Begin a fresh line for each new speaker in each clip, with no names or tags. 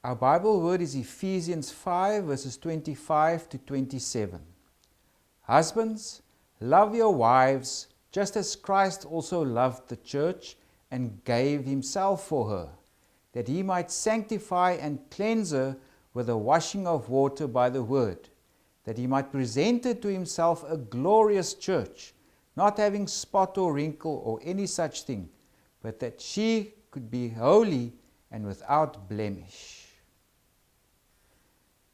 Our Bible word is Ephesians 5 verses 25 to 27. Husbands, love your wives, just as Christ also loved the church and gave himself for her, that he might sanctify and cleanse her with the washing of water by the word, that he might present her to himself a glorious church, not having spot or wrinkle or any such thing, but that she could be holy and without blemish.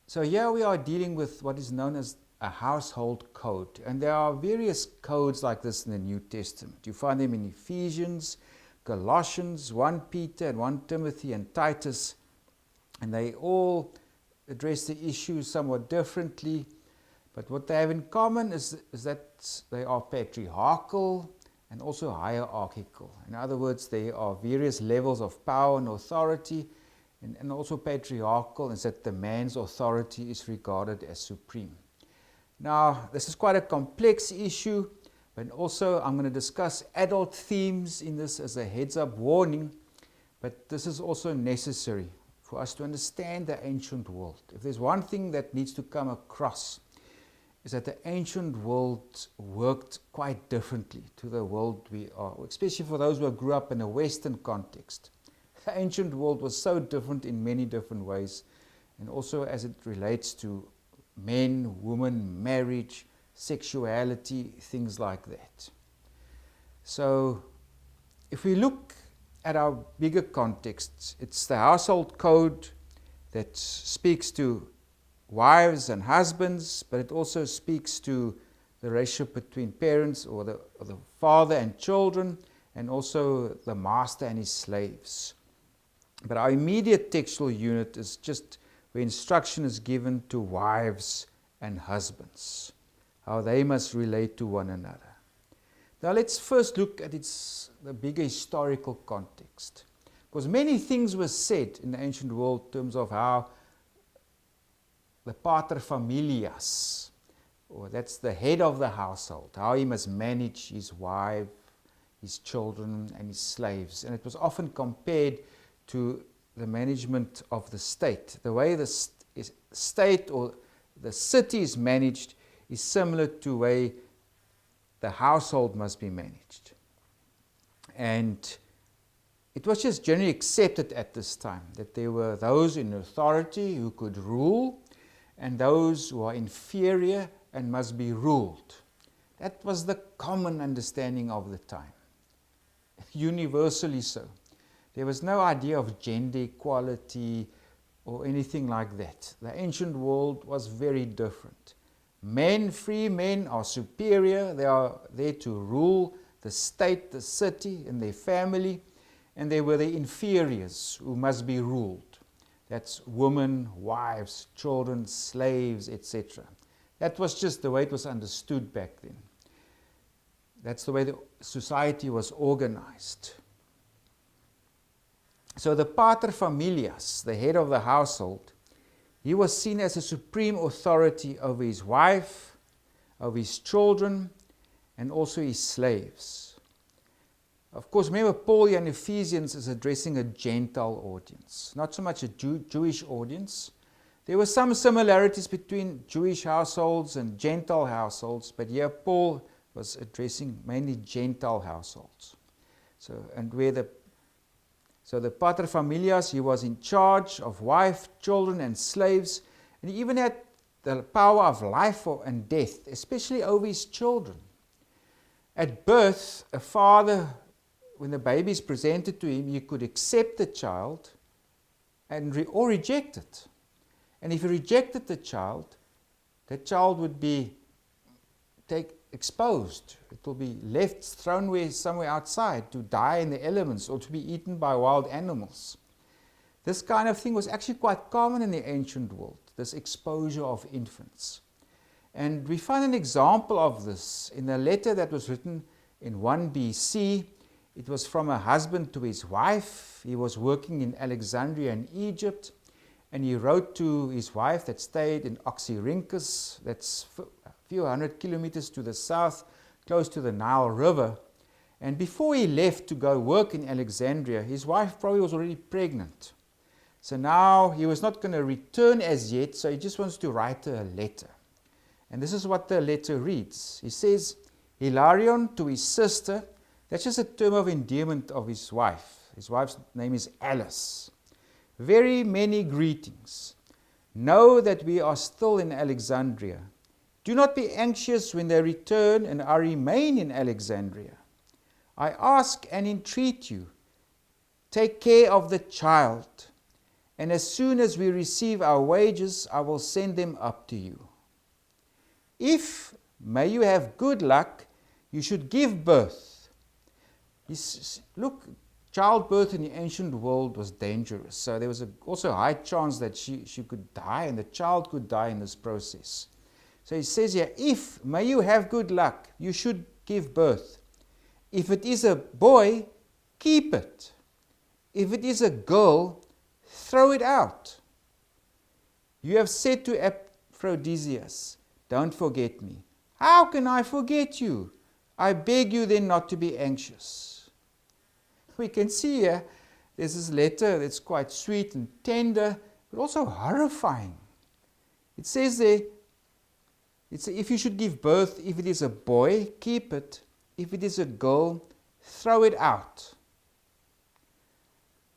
So here we are dealing with what is known as a household code. And there are various codes like this in the New Testament. You find them in Ephesians, Colossians, 1 Peter and 1 Timothy and Titus. And they all address the issue somewhat differently. But what they have in common is that they are patriarchal and also hierarchical. In other words, there are various levels of power and authority, and also patriarchal, is that the man's authority is regarded as supreme. Now, this is quite a complex issue, but also I'm going to discuss adult themes in this as a heads-up warning, but this is also necessary for us to understand the ancient world. If there's one thing that needs to come across, is that the ancient world worked quite differently to the world we are, especially for those who grew up in a Western context. The ancient world was so different in many different ways, and also as it relates to men, women, marriage, sexuality, things like that. So if we look at our bigger context, it's the household code that speaks to wives and husbands, but it also speaks to the relationship between parents or the father and children, and also the master and his slaves. But our immediate textual unit is just where instruction is given to wives and husbands, how they must relate to one another. Now let's first look at the bigger historical context, because many things were said in the ancient world in terms of how the pater familias, or that's the head of the household, how he must manage his wife, his children and his slaves. And it was often compared to the management of the state. The way the state or the city is managed is similar to the way the household must be managed. And it was just generally accepted at this time that there were those in authority who could rule and those who are inferior and must be ruled. That was the common understanding of the time, universally so. There was no idea of gender equality or anything like that. The ancient world was very different. Men, free men, are superior. They are there to rule the state, the city, and their family. And they were the inferiors who must be ruled. That's women, wives, children, slaves, etc. That was just the way it was understood back then. That's the way the society was organized. So the pater familias, the head of the household, he was seen as a supreme authority over his wife, over his children, and also his slaves. Of course, remember Paul here in Ephesians is addressing a Gentile audience, not so much a Jewish audience. There were some similarities between Jewish households and Gentile households, but here Paul was addressing mainly Gentile households. So the pater familias, he was in charge of wife, children and slaves, and he even had the power of life and death, especially over his children. At birth, a father, when the baby is presented to him, he could accept the child or reject it. And if he rejected the child would be exposed. It will be left, thrown somewhere outside to die in the elements or to be eaten by wild animals. This kind of thing was actually quite common in the ancient world, this exposure of infants. And we find an example of this in a letter that was written in 1 BC. It was from a husband to his wife. He was working in Alexandria in Egypt, and he wrote to his wife that stayed in 𝐜𝐴𝐿, that's a few hundred kilometers to the south, close to the Nile River. And before he left to go work in Alexandria, his wife probably was already pregnant. So now he was not going to return as yet, so he just wants to write her a letter. And this is what the letter reads. He says, Hilarion to his sister, that's just a term of endearment of his wife. His wife's name is Alice. Very many greetings. Know that we are still in Alexandria. Do not be anxious when they return and I remain in Alexandria. I ask and entreat you, take care of the child, and as soon as we receive our wages, I will send them up to you. If, may you have good luck, you should give birth. Look, childbirth in the ancient world was dangerous, so there was also a high chance that she could die, and the child could die in this process. So he says here, if, may you have good luck, you should give birth. If it is a boy, keep it. If it is a girl, throw it out. You have said to Aphrodisias, don't forget me. How can I forget you? I beg you then not to be anxious. We can see here, there's this letter that's quite sweet and tender, but also horrifying. It says there, if you should give birth, if it is a boy, keep it. If it is a girl, throw it out.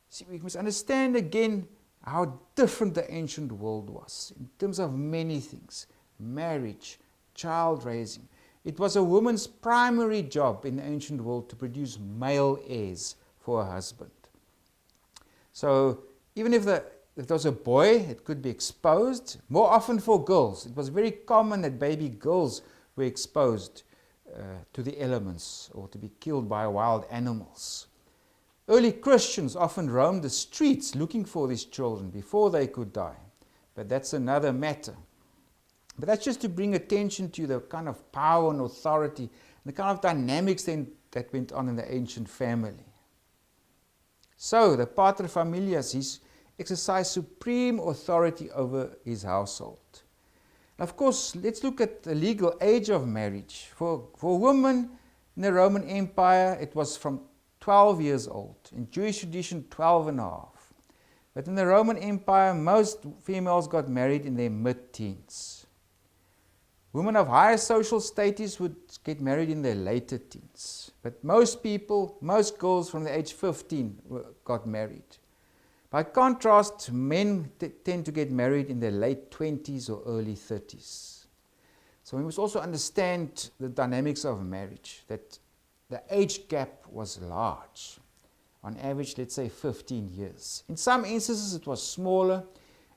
See, we must understand again how different the ancient world was in terms of many things. Marriage, child raising. It was a woman's primary job in the ancient world to produce male heirs for her husband. So even if there was a boy, it could be exposed. More often for girls. It was very common that baby girls were exposed to the elements or to be killed by wild animals. Early Christians often roamed the streets looking for these children before they could die. But that's another matter. But that's just to bring attention to the kind of power and authority and the kind of dynamics that went on in the ancient family. So the paterfamilias, he exercised supreme authority over his household. Of course, let's look at the legal age of marriage. For women in the Roman Empire, it was from 12 years old. In Jewish tradition, 12 and a half. But in the Roman Empire, most females got married in their mid-teens. Women of higher social status would get married in their later teens. But most people, most girls from the age 15 got married. By contrast, men tend to get married in their late 20s or early 30s. So we must also understand the dynamics of marriage, that the age gap was large. On average, let's say 15 years. In some instances, it was smaller.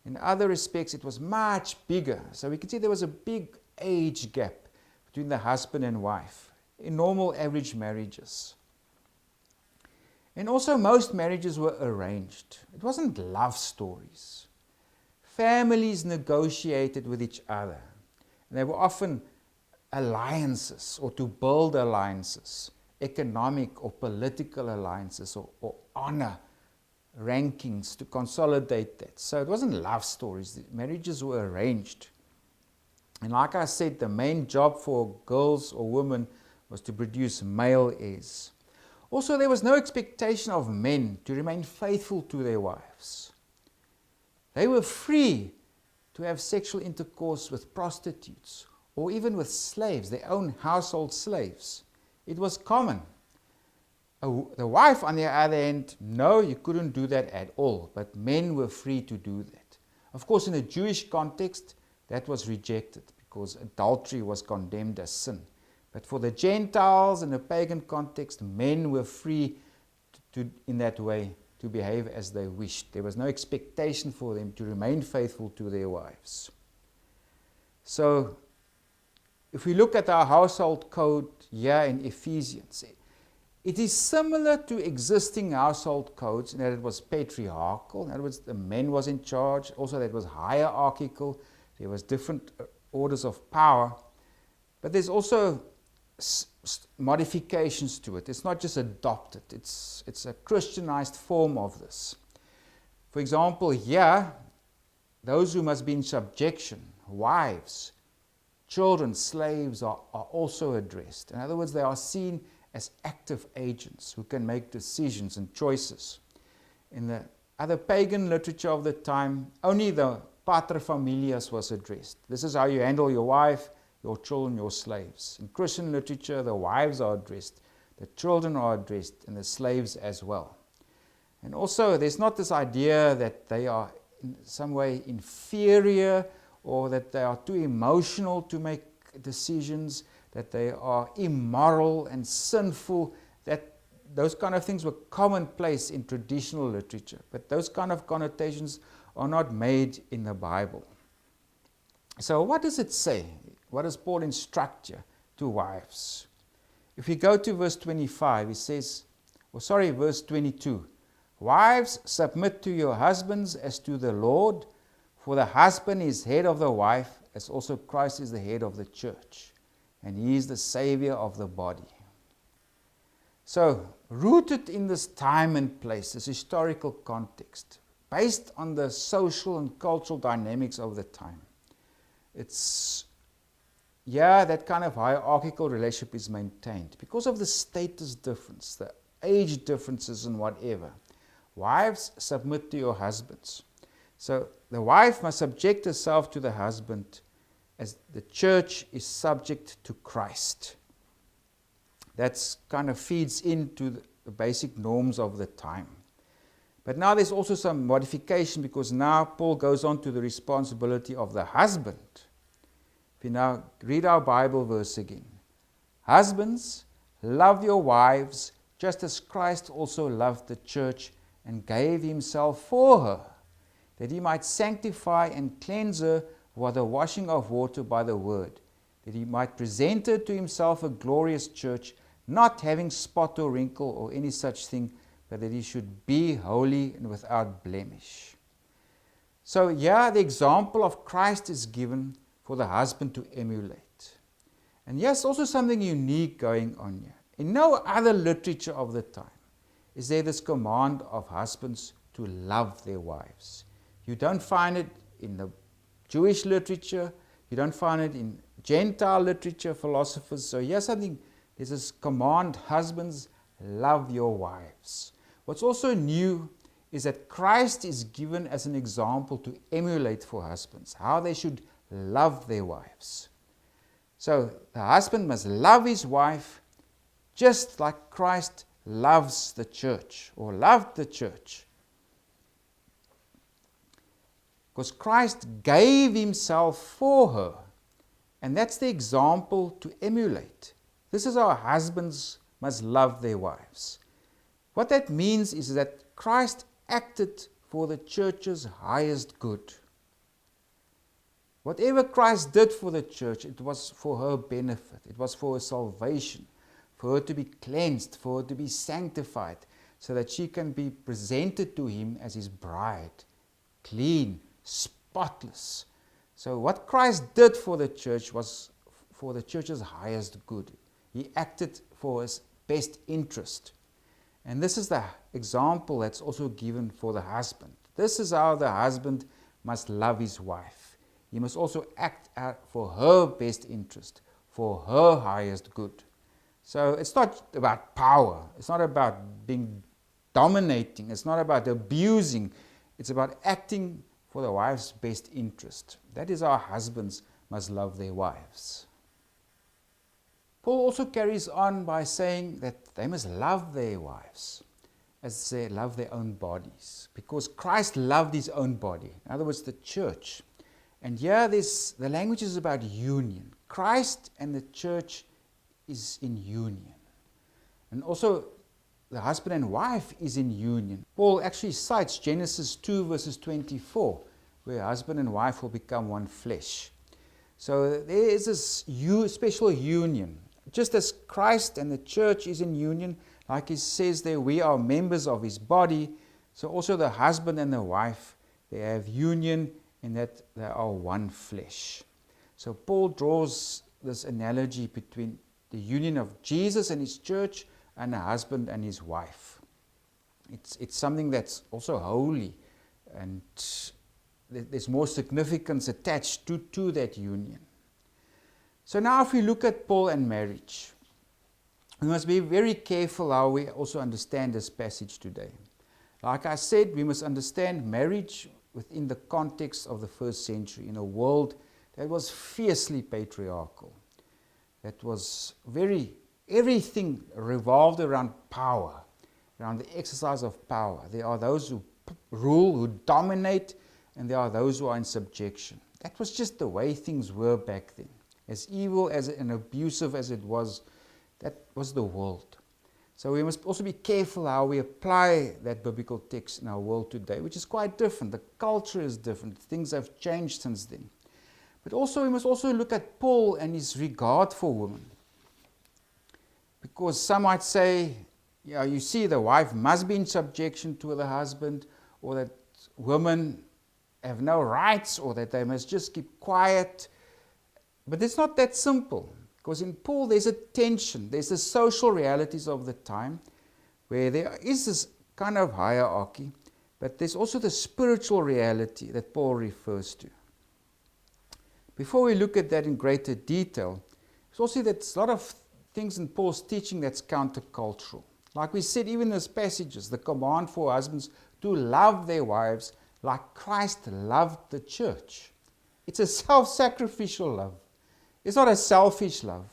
In other respects, it was much bigger. So we can see there was a big age gap between the husband and wife in normal average marriages. And also most marriages were arranged. It wasn't love stories. Families negotiated with each other. And they were often alliances or to build alliances, economic or political alliances or honor rankings to consolidate that. So it wasn't love stories. The marriages were arranged. And like I said, the main job for girls or women was to produce male heirs. Also, there was no expectation of men to remain faithful to their wives. They were free to have sexual intercourse with prostitutes or even with slaves, their own household slaves. It was common. The wife, on the other hand, no, you couldn't do that at all, but men were free to do that. Of course, in a Jewish context, that was rejected because adultery was condemned as sin. But for the Gentiles in a pagan context, men were free in that way to behave as they wished. There was no expectation for them to remain faithful to their wives. So, if we look at our household code here in Ephesians, it is similar to existing household codes in that it was patriarchal. In other words, the man was in charge. Also, that it was hierarchical. There was different orders of power. But there's also modifications to it. It's not just adopted. It's a Christianized form of this. For example, here, those who must be in subjection, wives, children, slaves are also addressed. In other words, they are seen as active agents who can make decisions and choices. In the other pagan literature of the time, only the paterfamilias was addressed. This is how you handle your wife, your children, your slaves. In Christian literature, the wives are addressed, the children are addressed, and the slaves as well. And also, there's not this idea that they are in some way inferior or that they are too emotional to make decisions, that they are immoral and sinful, that those kind of things were commonplace in traditional literature. But those kind of connotations are not made in the Bible. So what does it say? What does Paul instruct you to wives? If you go to verse 25, he says, verse 22, "Wives, submit to your husbands as to the Lord, for the husband is head of the wife, as also Christ is the head of the church, and he is the Savior of the body." So, rooted in this time and place, this historical context, based on the social and cultural dynamics of the time, that kind of hierarchical relationship is maintained because of the status difference, the age differences and whatever. Wives, submit to your husbands. So the wife must subject herself to the husband as the church is subject to Christ. That kind of feeds into the basic norms of the time. But now there's also some modification, because now Paul goes on to the responsibility of the husband. If you now read our Bible verse again. "Husbands, love your wives, just as Christ also loved the church and gave himself for her, that he might sanctify and cleanse her with the washing of water by the word, that he might present her to himself a glorious church, not having spot or wrinkle or any such thing, but that he should be holy and without blemish." So the example of Christ is given for the husband to emulate. And yes, also something unique going on here. In no other literature of the time is there this command of husbands to love their wives. You don't find it in the Jewish literature, you don't find it in Gentile literature, philosophers. So here's something, there's this command, husbands, love your wives. What's also new is that Christ is given as an example to emulate for husbands, how they should love their wives. So the husband must love his wife just like Christ loves the church, or loved the church. Because Christ gave himself for her. And that's the example to emulate. This is how husbands must love their wives. What that means is that Christ acted for the church's highest good. Whatever Christ did for the church, it was for her benefit. It was for her salvation, for her to be cleansed, for her to be sanctified, so that she can be presented to him as his bride, clean, spotless. So what Christ did for the church was for the church's highest good. He acted for his best interest. And this is the example that's also given for the husband. This is how the husband must love his wife. He must also act out for her best interest, for her highest good. So it's not about power. It's not about being dominating. It's not about abusing. It's about acting for the wife's best interest. That is how husbands must love their wives. Paul also carries on by saying that they must love their wives as they love their own bodies, because Christ loved his own body, in other words, the church. And here the language is about union. Christ and the church is in union. And also the husband and wife is in union. Paul actually cites Genesis 2 verses 24, where husband and wife will become one flesh. So there is this special union. Just as Christ and the church is in union, like he says there, we are members of his body, so also the husband and the wife, they have union in that they are one flesh. So Paul draws this analogy between the union of Jesus and his church and a husband and his wife. It's something that's also holy, and there's more significance attached to that union. So now if we look at Paul and marriage, we must be very careful how we also understand this passage today. Like I said, we must understand marriage within the context of the first century, in a world that was fiercely patriarchal. That was everything revolved around power, around the exercise of power. There are those who rule, who dominate, and there are those who are in subjection. That was just the way things were back then. As evil and abusive as it was, that was the world. So we must also be careful how we apply that biblical text in our world today, which is quite different. The culture is different. Things have changed since then. But also we must also look at Paul and his regard for women. Because some might say, you see, the wife must be in subjection to the husband, or that women have no rights, or that they must just keep quiet. But it's not that simple. Because in Paul there's a tension, there's the social realities of the time, where there is this kind of hierarchy, but there's also the spiritual reality that Paul refers to. Before we look at that in greater detail, it's also that there's a lot of things in Paul's teaching that's countercultural. Like we said, even in those passages, the command for husbands to love their wives like Christ loved the church. It's a self-sacrificial love. It's not a selfish love.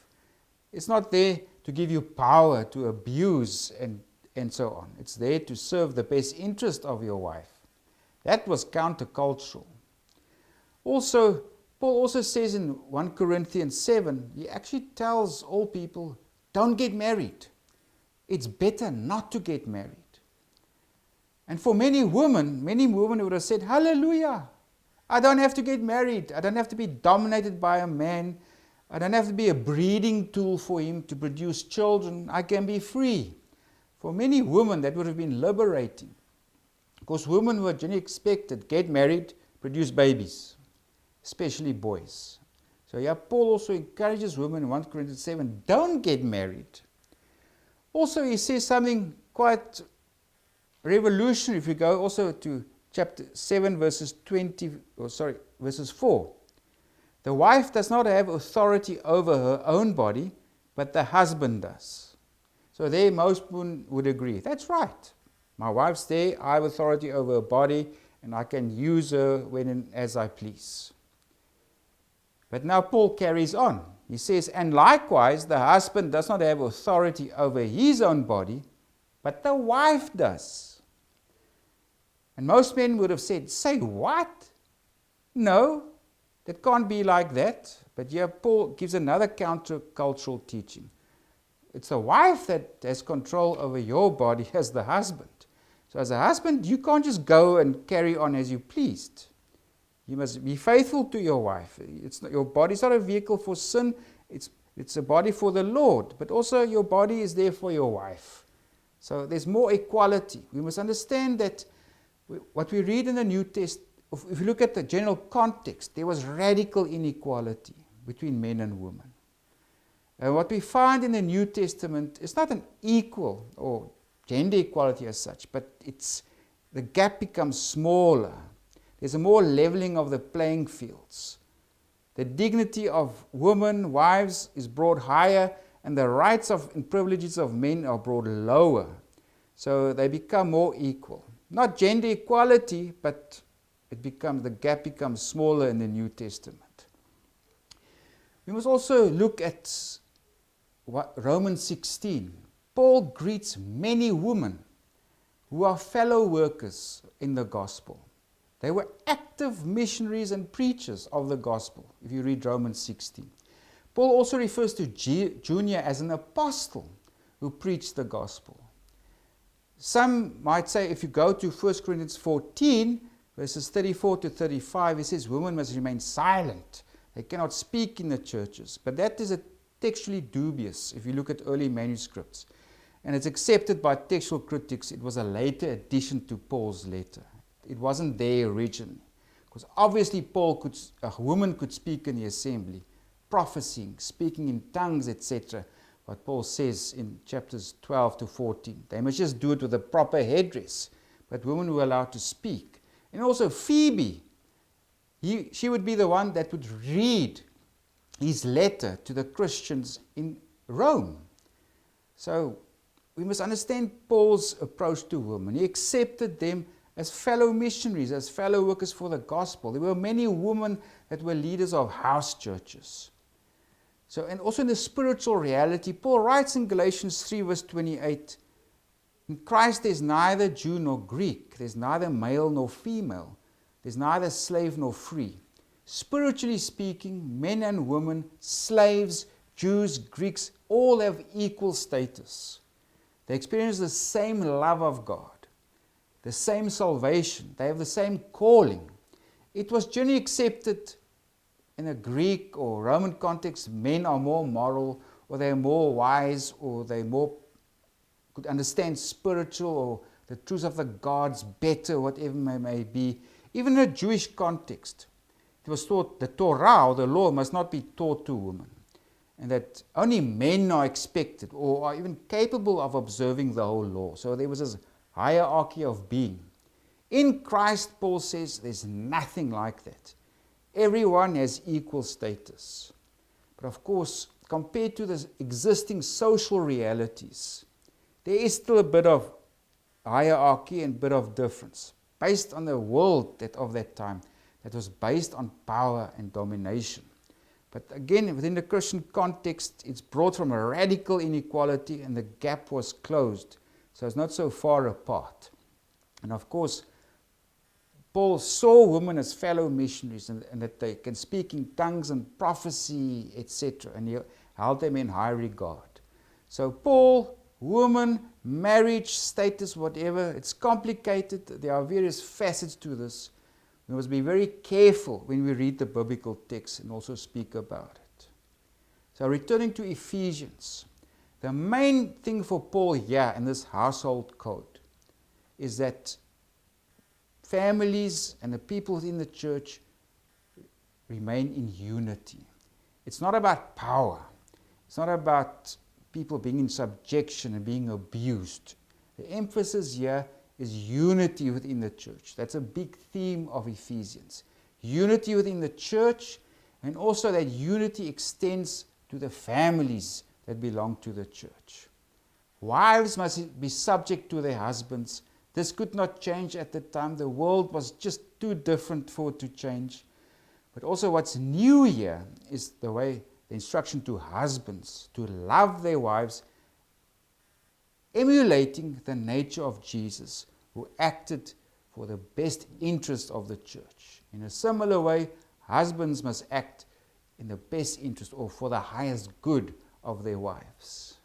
It's not there to give you power to abuse and so on. It's there to serve the best interest of your wife. That was countercultural. Also, Paul also says in 1 Corinthians 7, he actually tells all people, don't get married. It's better not to get married. And for many women would have said, hallelujah, I don't have to get married. I don't have to be dominated by a man. I don't have to be a breeding tool for him to produce children. I can be free. For many women, that would have been liberating. Because women were generally expected, get married, produce babies, especially boys. So Paul also encourages women in 1 Corinthians 7, don't get married. Also, he says something quite revolutionary if we go also to chapter 7, verses 4. The wife does not have authority over her own body, but the husband does. So there most women would agree. That's right. My wife's there, I have authority over her body, and I can use her as I please. But now Paul carries on. He says, and likewise the husband does not have authority over his own body, but the wife does. And most men would have said, say what? No. That can't be like that. But here Paul gives another countercultural teaching. It's the wife that has control over your body as the husband. So as a husband, you can't just go and carry on as you pleased. You must be faithful to your wife. Your body is not a vehicle for sin. It's a body for the Lord. But also your body is there for your wife. So there's more equality. We must understand that what we read in the New Testament, if you look at the general context, there was radical inequality between men and women. And what we find in the New Testament is not an equal or gender equality as such, but the gap becomes smaller. There's a more leveling of the playing fields. The dignity of women, wives, is brought higher, and the rights and privileges of men are brought lower. So they become more equal. Not gender equality, but the gap becomes smaller in the New Testament. We must also look at Romans 16. Paul greets many women who are fellow workers in the gospel. They were active missionaries and preachers of the gospel, if you read Romans 16. Paul also refers to Junia as an apostle who preached the gospel. Some might say, if you go to 1 Corinthians 14, verses 34 to 35, he says women must remain silent. They cannot speak in the churches. But that is textually dubious if you look at early manuscripts. And it's accepted by textual critics. It was a later addition to Paul's letter. It wasn't there originally. Because obviously a woman could speak in the assembly, prophesying, speaking in tongues, etc. What Paul says in chapters 12 to 14. They must just do it with a proper headdress. But women were allowed to speak. And also Phoebe, she would be the one that would read his letter to the Christians in Rome. So we must understand Paul's approach to women. He accepted them as fellow missionaries, as fellow workers for the gospel. There were many women that were leaders of house churches. So, and also in the spiritual reality, Paul writes in Galatians 3 verse 28, in Christ there's neither Jew nor Greek, there's neither male nor female, there's neither slave nor free. Spiritually speaking, men and women, slaves, Jews, Greeks, all have equal status. They experience the same love of God, the same salvation, they have the same calling. It was generally accepted in a Greek or Roman context, men are more moral, or they're more wise, or they more could understand spiritual or the truths of the gods better, whatever may be. Even in a Jewish context, it was thought the Torah, or the law, must not be taught to women, and that only men are expected or are even capable of observing the whole law. So there was this hierarchy of being. In Christ, Paul says, there's nothing like that. Everyone has equal status. But of course, compared to the existing social realities, there is still a bit of hierarchy and a bit of difference, based on the world of that time that was based on power and domination. But again, within the Christian context, it's brought from a radical inequality and the gap was closed. So it's not so far apart. And of course, Paul saw women as fellow missionaries and that they can speak in tongues and prophecy, etc. And he held them in high regard. So Paul, woman, marriage, status, whatever, it's complicated. There are various facets to this. We must be very careful when we read the biblical text and also speak about it. So returning to Ephesians, the main thing for Paul here in this household code is that families and the people within the church remain in unity. It's not about power. It's not about people being in subjection and being abused. The emphasis here is unity within the church. That's a big theme of Ephesians. Unity within the church, and also that unity extends to the families that belong to the church. Wives must be subject to their husbands. This could not change at the time. The world was just too different for it to change. But also what's new here is the instruction to husbands to love their wives, emulating the nature of Jesus, who acted for the best interest of the church. In a similar way, husbands must act in the best interest or for the highest good of their wives.